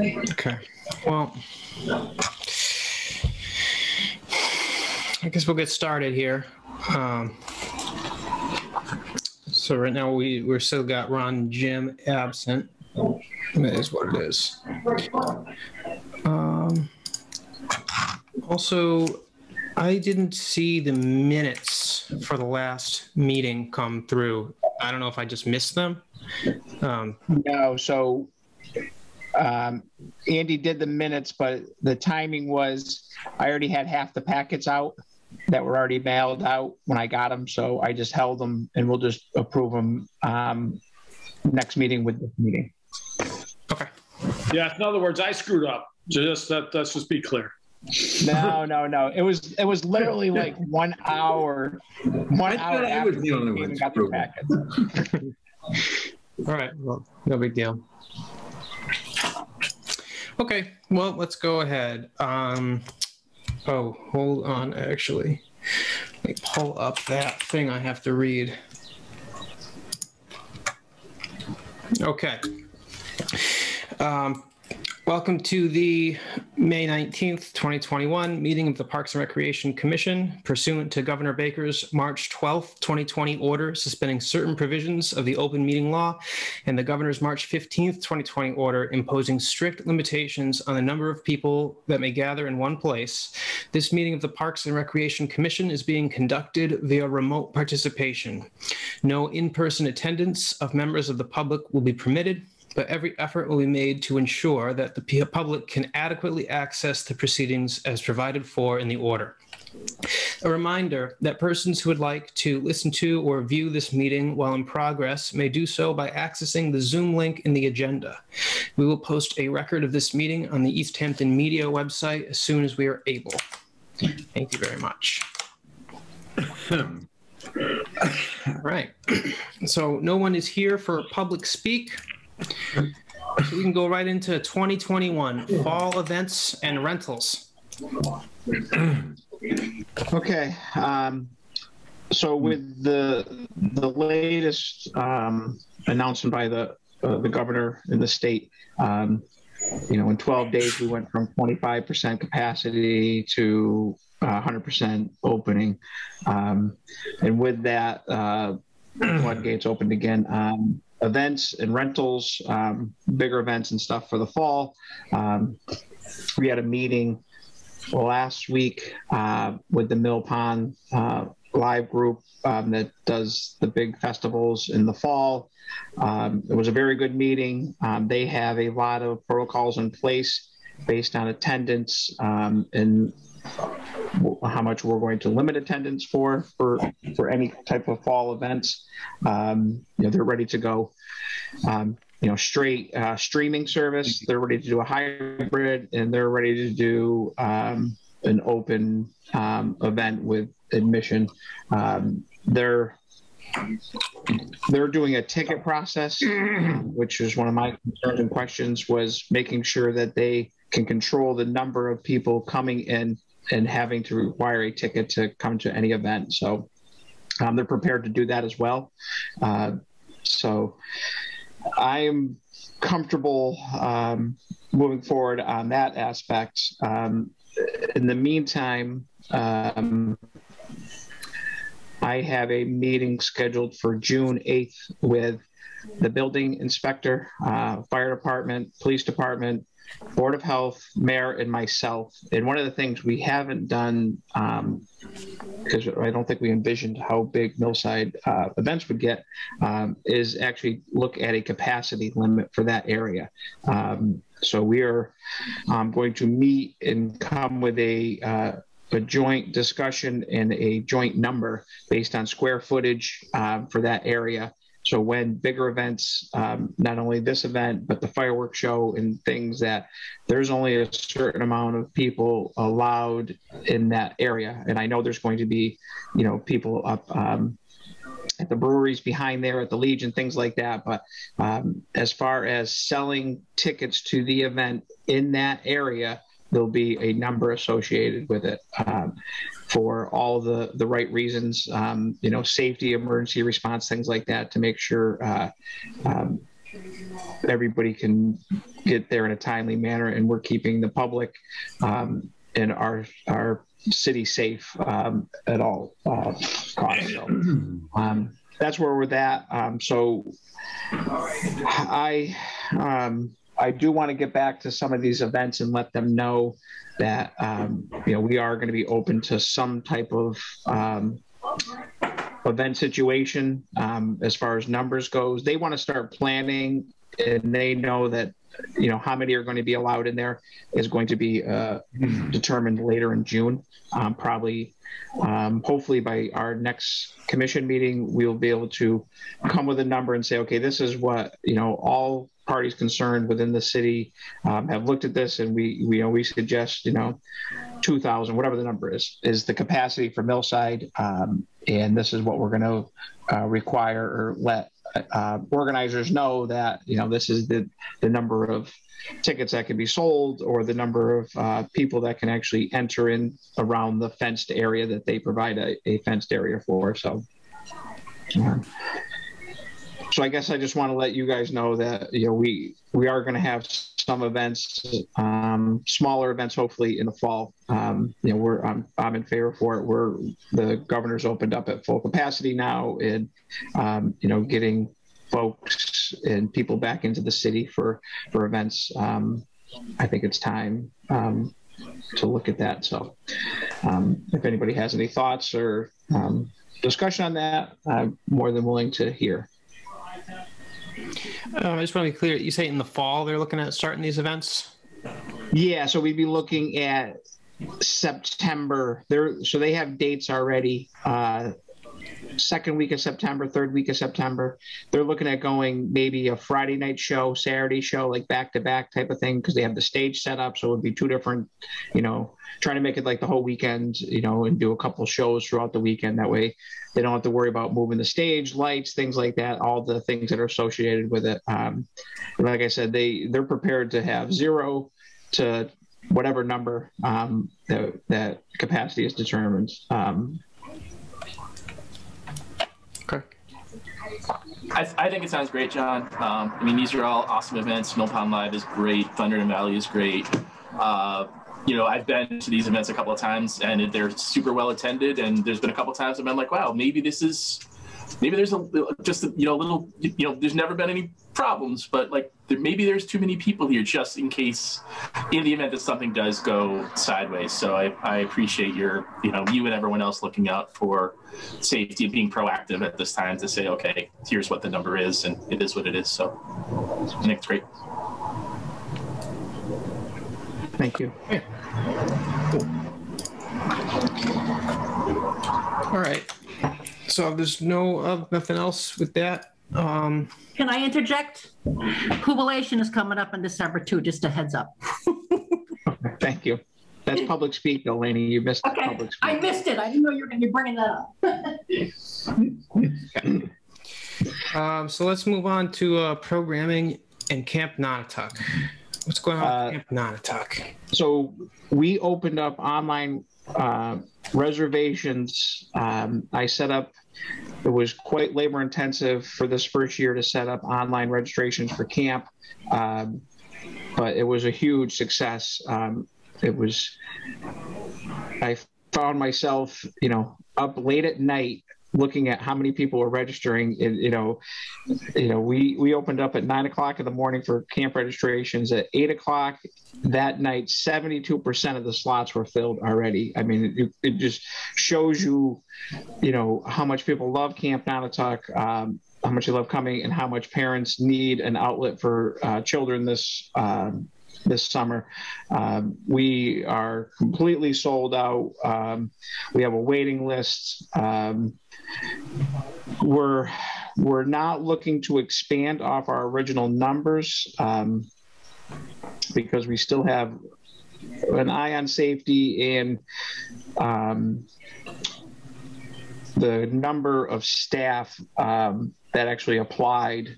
Okay. Well, I guess we'll get started here. So right now we're still got Ron and Jim absent. That is what it is. Also, I didn't see the minutes for the last meeting come through. I don't know if I just missed them. No, so Andy did the minutes, but the timing was I already had half the packets out that were already mailed out when I got them, so I just held them, and we'll just approve them next meeting with this meeting. Okay. Yeah, in other words, I screwed up. Let's just be clear. No. It was literally like 1 hour. Hour I was the only one got the packet. All right. Well, no big deal. Okay. Well, let's go ahead. Oh, hold on. Actually, let me pull up that thing I have to read. Okay. Welcome to the May 19th, 2021 meeting of the Parks and Recreation Commission pursuant to Governor Baker's March 12th, 2020 order suspending certain provisions of the open meeting law and the Governor's March 15th, 2020 order imposing strict limitations on the number of people that may gather in one place. This meeting of the Parks and Recreation Commission is being conducted via remote participation. No in-person attendance of members of the public will be permitted, but every effort will be made to ensure that the public can adequately access the proceedings as provided for in the order. A reminder that persons who would like to listen to or view this meeting while in progress may do so by accessing the Zoom link in the agenda. We will post a record of this meeting on the Easthampton Media website as soon as we are able. Thank you very much. All right. So no one is here for public speak. So we can go right into 2021 fall events and rentals. Okay. So with the latest announcement by the governor in the state, in 12 days we went from 25% capacity to 100% opening, and with that, floodgates opened again. Events and rentals, bigger events and stuff for the fall. We had a meeting last week with the Mill Pond live group that does the big festivals in the fall. It was a very good meeting. They have a lot of protocols in place based on attendance and how much we're going to limit attendance for any type of fall events. They're ready to go. Straight streaming service. They're ready to do a hybrid, and they're ready to do an open event with admission. They're doing a ticket process, which is one of my concerns and questions, was making sure that they can control the number of people coming in and having to require a ticket to come to any event. So they're prepared to do that as well. So I am comfortable moving forward on that aspect. In the meantime, I have a meeting scheduled for June 8th with the building inspector, fire department, police department, Board of Health, mayor, and myself. And one of the things we haven't done, because I don't think we envisioned how big Millside events would get, is actually look at a capacity limit for that area. So we are going to meet and come with a joint discussion and a joint number based on square footage for that area. So when bigger events, not only this event, but the fireworks show and things, that there's only a certain amount of people allowed in that area. And I know there's going to be, people up at the breweries behind there, at the Legion, things like that. But as far as selling tickets to the event in that area, there'll be a number associated with it for all the right reasons, safety, emergency response, things like that, to make sure everybody can get there in a timely manner, and we're keeping the public and our city safe at all costs. So, that's where we're at. So I do want to get back to some of these events and let them know that we are going to be open to some type of event situation as far as numbers goes. They want to start planning, and they know that how many are going to be allowed in there is going to be determined later in June. Probably, hopefully by our next commission meeting, we'll be able to come with a number and say, okay, this is what, all parties concerned within the city have looked at this, and we suggest, 2,000, whatever the number is the capacity for Millside. And this is what we're going to require or let organizers know that, this is the number of tickets that can be sold, or the number of people that can actually enter in around the fenced area that they provide a fenced area for. So I guess I just want to let you guys know that, we are going to have some events, smaller events, hopefully in the fall. I'm in favor for it. The governor's opened up at full capacity now, and getting folks and people back into the city for events. I think it's time to look at that. So if anybody has any thoughts or discussion on that, I'm more than willing to hear. I just want to be clear. You say in the fall they're looking at starting these events? Yeah, so we'd be looking at September. So they have dates already. Second week of September, third week of September. They're looking at going maybe a Friday night show, Saturday show, like back-to-back type of thing, because they have the stage set up. So it would be two different, trying to make it like the whole weekend, and do a couple shows throughout the weekend. That way they don't have to worry about moving the stage, lights, things like that, all the things that are associated with it. Like I said, they're prepared to have 0 to whatever number that capacity is determined. I think it sounds great, John. These are all awesome events. Mill Pond Live is great. Thunder and Valley is great. I've been to these events a couple of times, and they're super well attended. And there's been a couple of times I've been like, wow, maybe there's a little, there's never been any problems, but maybe there's too many people here just in case, in the event that something does go sideways. So I appreciate you and everyone else looking out for safety and being proactive at this time to say, okay, here's what the number is, and it is what it is. So I think it's great. Thank you. Yeah. Cool. All right. So if there's nothing else with that. Can I interject? Jubilation is coming up in December too, just a heads up. Okay, thank you. That's public speak, though, Lainey. You missed public speak. I missed it. I didn't know you were going to be bringing that up. So let's move on to programming and Camp Nonotuck. What's going on with Camp Nonotuck? So we opened up online reservations. I set up, it was quite labor intensive for this first year to set up online registrations for camp, but it was a huge success. I found myself, up late at night looking at how many people were registering. We opened up at 9 o'clock in the morning for camp registrations. At 8 o'clock that night, 72% of the slots were filled already. It just shows you, how much people love Camp Nonotuck, how much they love coming, and how much parents need an outlet for children this summer. We are completely sold out. We have a waiting list. We're not looking to expand off our original numbers because we still have an eye on safety and the number of staff that actually applied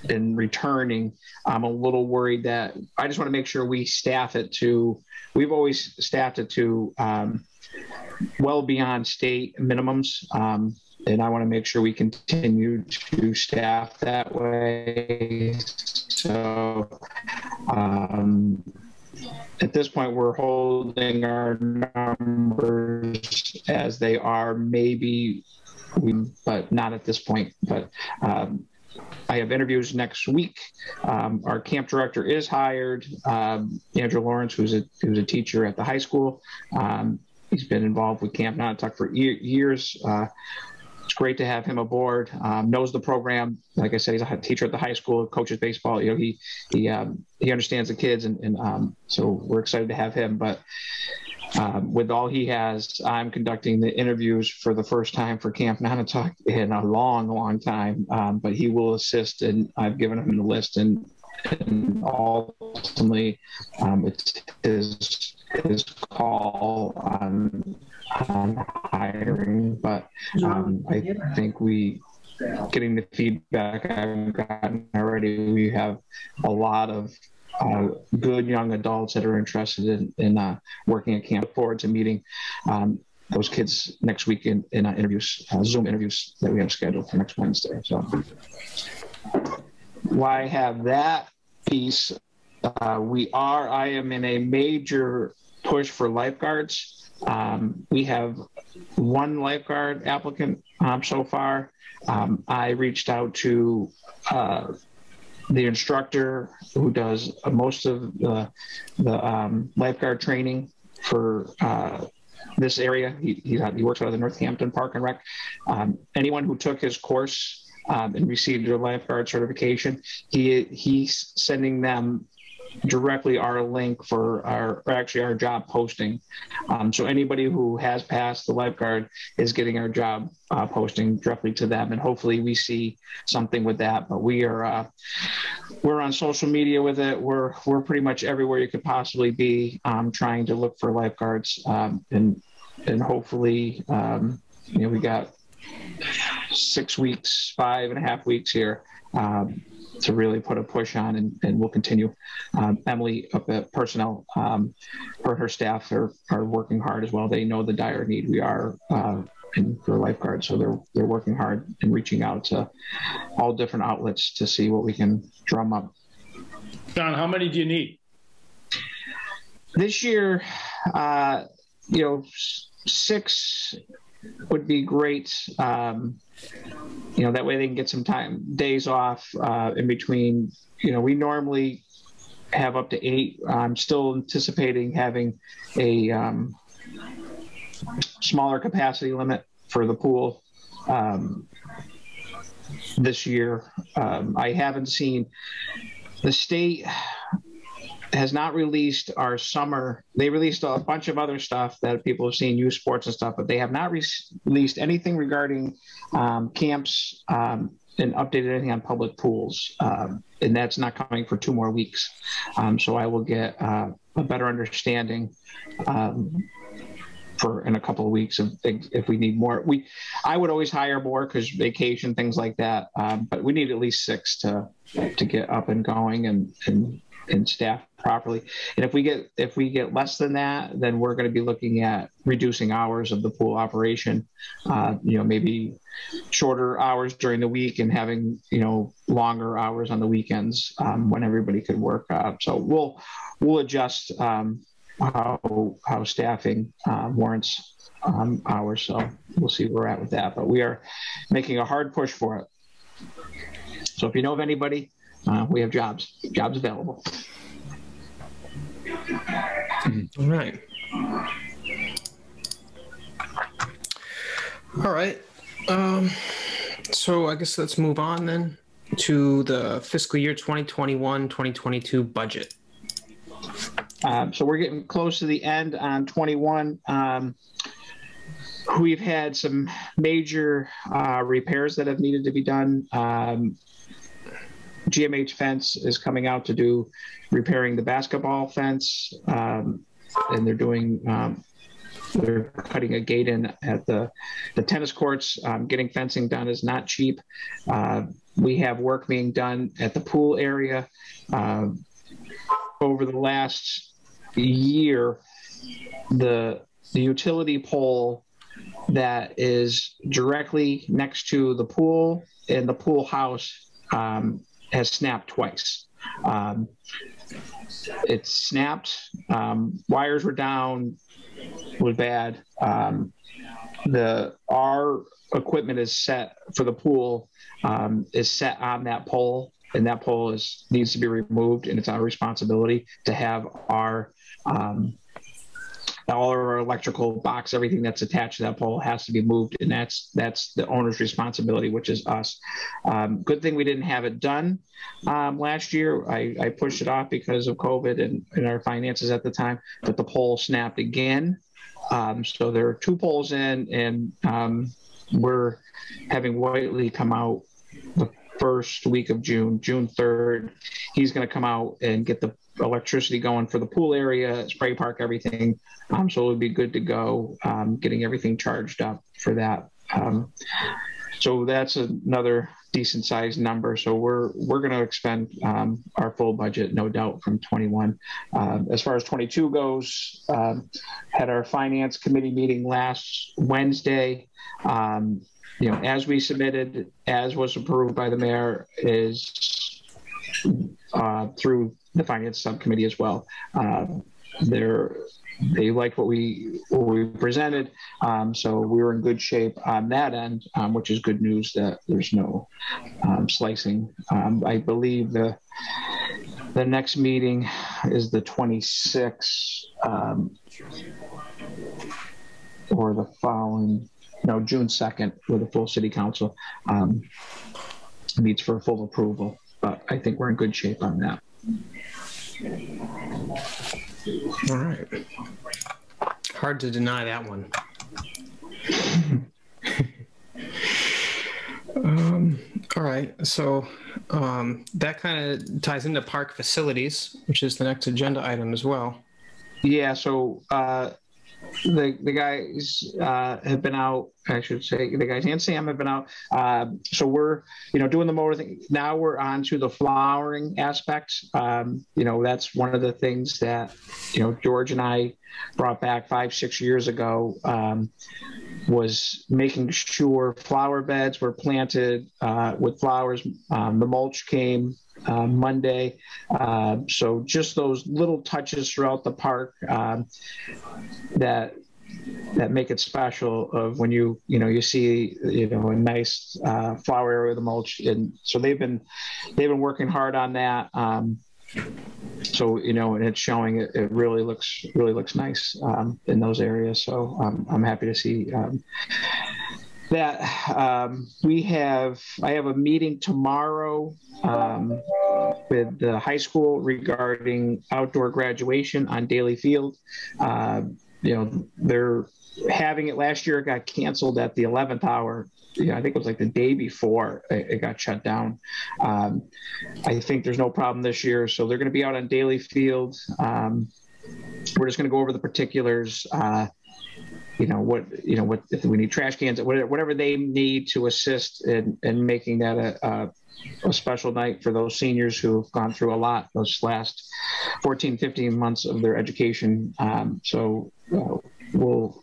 in returning. I'm a little worried that I just want to make sure we staff it to, we've always staffed it to well beyond state minimums. and I want to make sure we continue to staff that way. So at this point, we're holding our numbers as they are, maybe, but not at this point. But I have interviews next week. Our camp director is hired, Andrew Lawrence, who's a teacher at the high school. He's been involved with Camp Nantucket for years. It's great to have him aboard. Knows the program. Like I said, he's a teacher at the high school, coaches baseball. You know, he understands the kids, and so we're excited to have him. But with all he has, I'm conducting the interviews for the first time for Camp Nantucket in a long, long time. But he will assist, and I've given him the list, and ultimately, it's his call on hiring. But I think getting the feedback I've gotten already, we have a lot of good young adults that are interested in working at camp. Look forward to meeting those kids next week in interviews, Zoom interviews that we have scheduled for next Wednesday. So why have that piece? I am in a major push for lifeguards. We have one lifeguard applicant so far. I reached out to the instructor who does most of the lifeguard training for this area. He works out of the Northampton Park and Rec. Anyone who took his course and received their lifeguard certification, he's sending them directly our link for our job posting. So anybody who has passed the lifeguard is getting our job posting directly to them, and hopefully we see something with that. But we're on social media with it. We're pretty much everywhere you could possibly be, trying to look for lifeguards, and hopefully we got 6 weeks, 5.5 weeks here to really put a push on, and we'll continue. Emily up at personnel, her staff are working hard as well. They know the dire need we are for lifeguards, so they're working hard and reaching out to all different outlets to see what we can drum up. John, how many do you need? This year, 6 would be great. That way they can get some days off in between. We normally have up to 8. I'm still anticipating having a smaller capacity limit for the pool this year. I haven't seen, the state has not released our summer. They released a bunch of other stuff that people have seen, youth sports and stuff, but they have not released anything regarding camps and updated anything on public pools. And that's not coming for 2 more weeks. So I will get a better understanding in a couple of weeks if we need more. I would always hire more because vacation, things like that. But we need at least 6 to get up and going and staff properly. And if we get less than that, then we're going to be looking at reducing hours of the pool operation. Maybe shorter hours during the week and having longer hours on the weekends when everybody could work. So we'll adjust how staffing warrants hours. So we'll see where we're at with that. But we are making a hard push for it. So if you know of anybody, we have jobs available. All right. All right. So I guess let's move on then to the fiscal year 2021-2022 budget. So we're getting close to the end on 21. We've had some major repairs that have needed to be done. GMH Fence is coming out to do repairing the basketball fence, and they're cutting a gate in at the tennis courts. Getting fencing done is not cheap. We have work being done at the pool area. Over the last year, the utility pole that is directly next to the pool, and the pool house has snapped twice. It snapped, wires were down, it was bad. Our equipment is set for the pool, is set on that pole, and that pole needs to be removed, and it's our responsibility to have all of our electrical box, everything that's attached to that pole has to be moved, and that's the owner's responsibility, which is us. Good thing we didn't have it done last year. I pushed it off because of COVID and our finances at the time, but the pole snapped again. So there are 2 poles in, and we're having Whiteley come out the first week of June 3rd. He's going to come out and get the electricity going for the pool area, spray park, everything. So it would be good to go, getting everything charged up for that. So that's another decent sized number. So we're going to expend our full budget, no doubt, from 21. As far as 22 goes, had our finance committee meeting last Wednesday. As we submitted, as was approved by the mayor, is through the finance subcommittee as well. They liked what we presented, so we were in good shape on that end, which is good news that there's no slicing. I believe the next meeting is the 26th, or the following, June 2nd, where the full city council meets for full approval. But I think we're in good shape on that. All right. Hard to deny that one. All right. So that kind of ties into park facilities, which is the next agenda item as well. Yeah. So the guys have been out. I should say the guys and Sam have been out. So we're, doing the mower thing. Now we're on to the flowering aspects. That's one of the things that, George and I brought back 5-6 years ago, was making sure flower beds were planted with flowers. The mulch came Monday. So just those little touches throughout the park that make it special, of when you see a nice flower area with the mulch. And so they've been working hard on that. So and it's showing it really looks nice in those areas. So I'm happy to see that. I have a meeting tomorrow with the high school regarding outdoor graduation on Daly Field. They're having it. Last year it got canceled at the 11th hour. I think it was like the day before it got shut down. I think there's no problem this year. So they're going to be out on Daly Field. We're just going to go over the particulars. What if we need trash cans, whatever they need to assist in making that a special night for those seniors who've gone through a lot those last 14, 15 months of their education. So we'll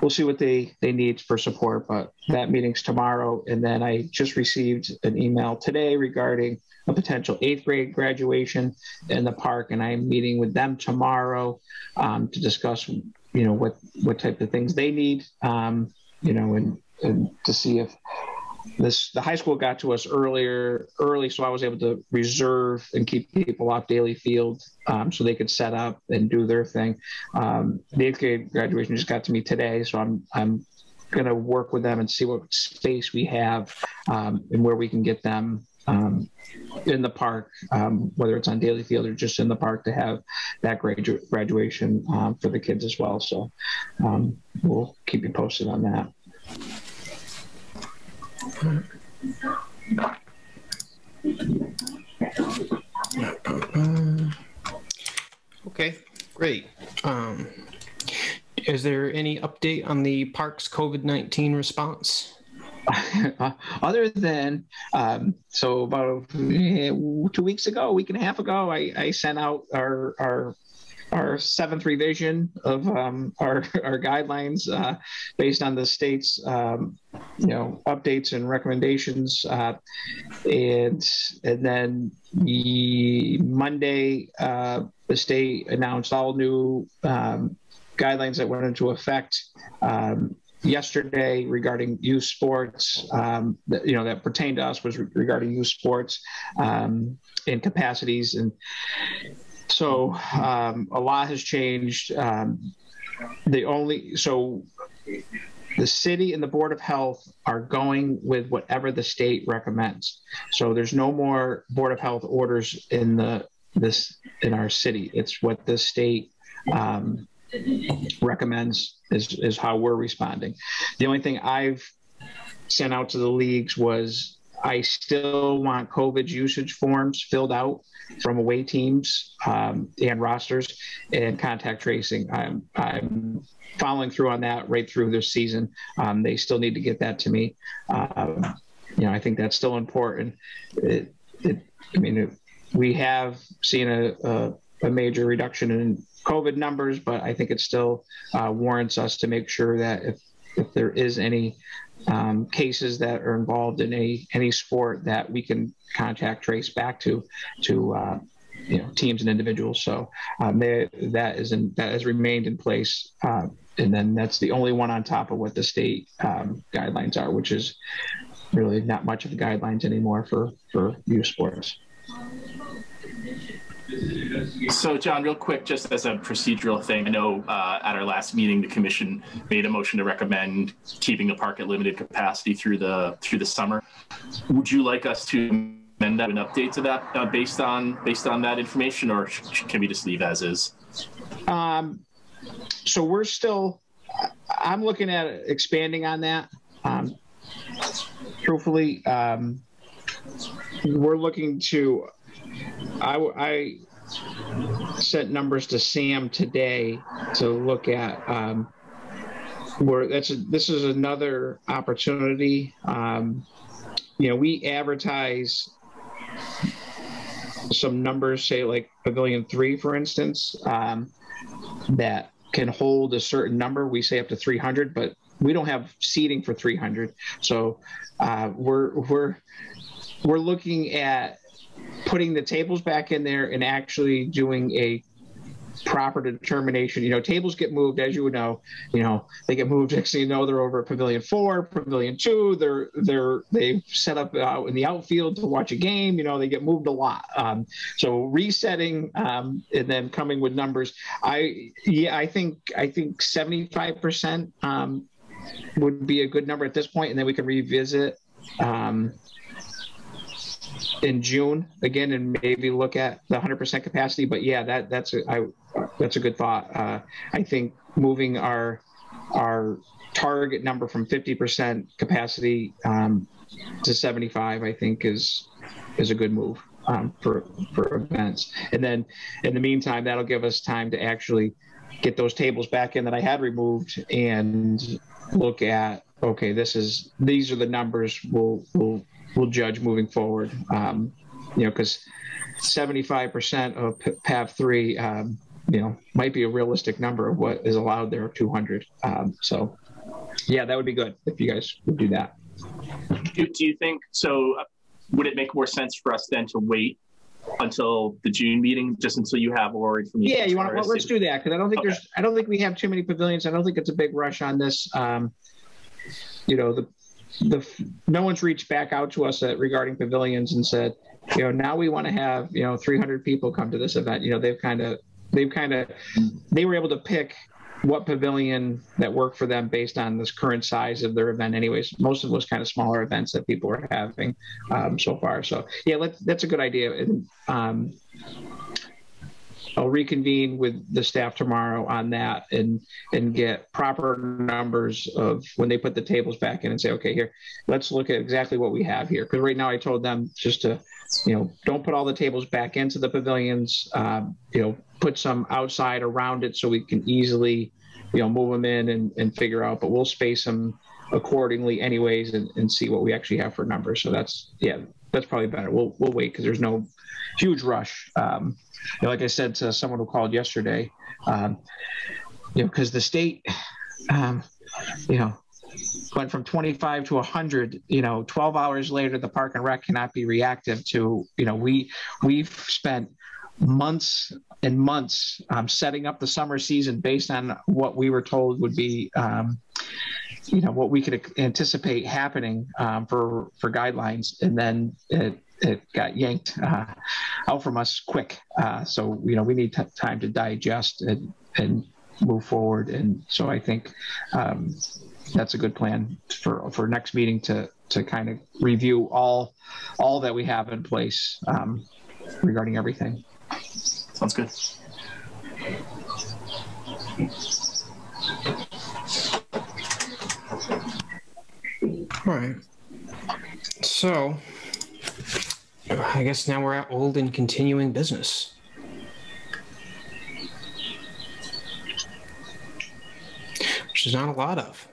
see what they need for support, but that meeting's tomorrow. And then I just received an email today regarding a potential 8th grade graduation in the park, and I'm meeting with them tomorrow to discuss what type of things they need, and to see if the high school got to us early, so I was able to reserve and keep people off Daly Field so they could set up and do their thing. The 8th grade graduation just got to me today, so I'm going to work with them and see what space we have and where we can get them in the park, whether it's on Daly Field or just in the park, to have that graduation for the kids as well. So we'll keep you posted on that. Okay, great. Is there any update on the park's COVID-19 response? Other than, so about 2 weeks ago, a week and a half ago, I sent out our our seventh revision of our guidelines based on the state's updates and recommendations, and then Monday the state announced all new guidelines that went into effect yesterday regarding youth sports, that pertained to us was regarding youth sports and capacities. And so a lot has changed. The city and the Board of Health are going with whatever the state recommends. So there's no more Board of Health orders in our city. It's what the state recommends is how we're responding. The only thing I've sent out to the leagues was I still want COVID usage forms filled out from away teams and rosters and contact tracing. I'm following through on that right through this season. They still need to get that to me. I think that's still important. We have seen a major reduction in COVID numbers, but I think it still warrants us to make sure that if there is any cases that are involved in any sport, that we can contact trace back to teams and individuals. So that has remained in place, and then that's the only one on top of what the state guidelines are, which is really not much of guidelines anymore for youth sports. So, John, real quick, just as a procedural thing, I know at our last meeting, the commission made a motion to recommend keeping the park at limited capacity through the summer. Would you like us to amend that, an update to that based on that information, or can we just leave as is? So we're still, I'm looking at expanding on that. Truthfully, we're looking to, I sent numbers to Sam today to look at this is another opportunity. We advertise some numbers, say like Pavilion 3, for instance, that can hold a certain number. We say up to 300, but we don't have seating for 300. So we're looking at putting the tables back in there and actually doing a proper determination. Tables get moved, as you would know. They get moved. Next thing you know, they're over at Pavilion 4, Pavilion 2. They set up out in the outfield to watch a game. They get moved a lot. So resetting and then coming with numbers. I think 75% would be a good number at this point, and then we can revisit in June again and maybe look at the 100% capacity. But yeah, that's a good thought. I think moving our target number from 50% capacity to 75, I think is a good move for events. And then in the meantime, that'll give us time to actually get those tables back in that I had removed and look at, okay, these are the numbers we'll judge moving forward, because 75% of PAV 3, might be a realistic number of what is allowed there of 200. So, yeah, that would be good if you guys would do that. Do you think so? Would it make more sense for us then to wait until the June meeting, just until you have more information? Yeah, let's do that, because I don't think I don't think we have too many pavilions. I don't think it's a big rush on this. No one's reached back out to us regarding pavilions and said, now we want to have 300 people come to this event. They were able to pick what pavilion that worked for them based on this current size of their event. Anyways, most of it was kind of smaller events that people were having so far. So yeah, that's a good idea. And I'll reconvene with the staff tomorrow on that and get proper numbers of when they put the tables back in and say, okay, here, let's look at exactly what we have here. Because right now I told them just to, don't put all the tables back into the pavilions, put some outside around it so we can easily, move them in and figure out, but we'll space them accordingly anyways and see what we actually have for numbers. So that's probably better. We'll wait because there's no huge rush. Like I said to someone who called yesterday, because the state, went from 25 to 100, 12 hours later, the Park and Rec cannot be reactive to, we've spent months and months setting up the summer season based on what we were told would be, what we could anticipate happening for guidelines. And then it got yanked out from us quick. So, we need time to digest and move forward. And so I think that's a good plan for next meeting to kind of review all that we have in place regarding everything. Sounds good. All right. So I guess now we're at old and continuing business. Which is not a lot of.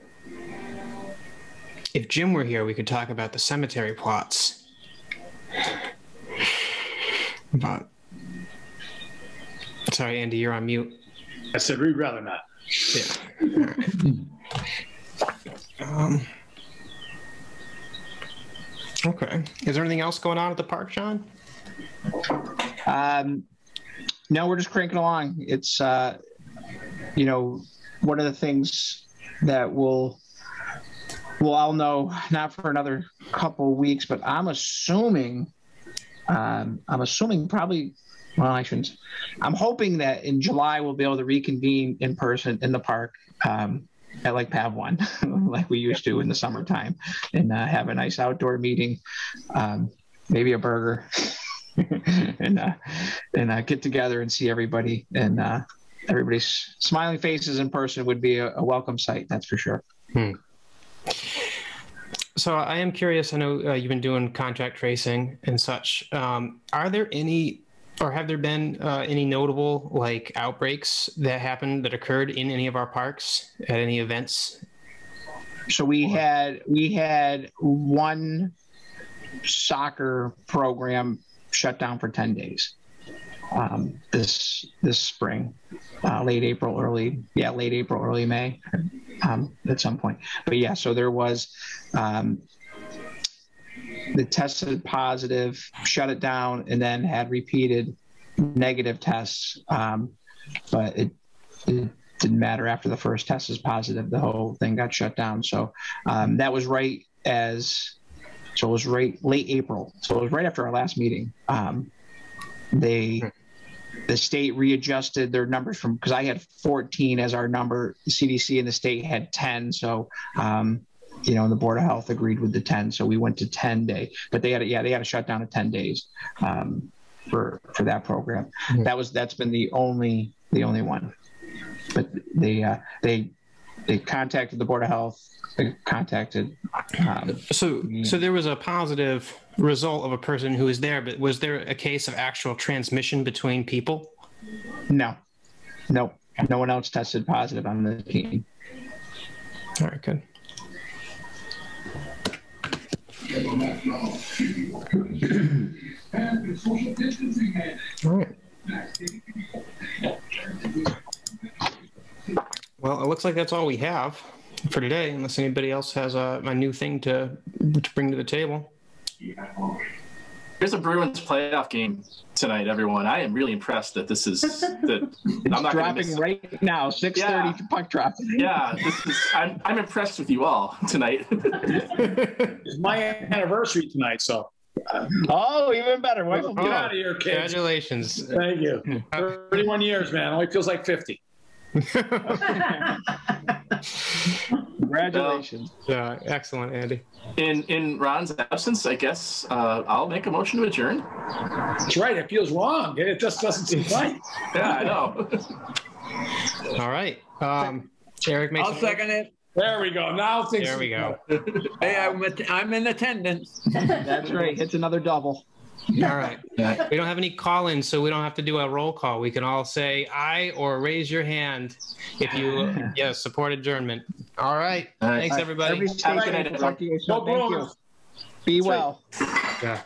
If Jim were here, we could talk about the cemetery plots. But sorry, Andy, you're on mute. I said we'd rather not. Yeah. All right. Okay. Is there anything else going on at the park, John? No, we're just cranking along. It's, one of the things that I'll know not for another couple of weeks, but I'm assuming probably, well, I shouldn't. I'm hoping that in July we'll be able to reconvene in person in the park at like Pav 1, like we used to in the summertime, and have a nice outdoor meeting, maybe a burger, and get together and see everybody. And everybody's smiling faces in person would be a welcome sight, that's for sure. So I am curious, I know you've been doing contact tracing and such. Are there any, or have there been any notable outbreaks that occurred in any of our parks at any events? So we had one soccer program shut down for 10 days this spring, late April, early May, at some point. But yeah, so there was the tested positive, shut it down, and then had repeated negative tests. But it didn't matter after the first test is positive, the whole thing got shut down. So that was it was late April. So it was right after our last meeting. The state readjusted their numbers because I had 14 as our number. The CDC and the state had 10. So, and the Board of Health agreed with the 10. So we went to 10 day, but they had to shut down at 10 days for that program. Mm-hmm. That's been the only one. But they contacted the Board of Health. They contacted. So there was a positive result of a person who was there, but was there a case of actual transmission between people? No, no one else tested positive on the team. All right, good. All right. Well, it looks like that's all we have for today, unless anybody else has a new thing to bring to the table. Here's a Bruins playoff game tonight, everyone. I am really impressed that this is that I'm not dropping right now, 6:30 puck drop. Yeah, I'm impressed with you all tonight. It's my anniversary tonight, so. Oh, even better. Get out of here, kids. Congratulations. Thank you. 31 years, man. Only feels like 50. Congratulations. Excellent, Andy. In Ron's absence, I guess I'll make a motion to adjourn. That's right. It feels wrong. It just doesn't seem right. Yeah, I know. All right. Eric makes. I'll second it. There we go. Now things. There we go. Hey, I'm in attendance. That's right. It's another double. All right. We don't have any call-ins, so we don't have to do a roll call. We can all say aye or raise your hand if you support adjournment. All right. Thanks, everybody. Every station, talk to you. No Thank you. Be well. Yeah.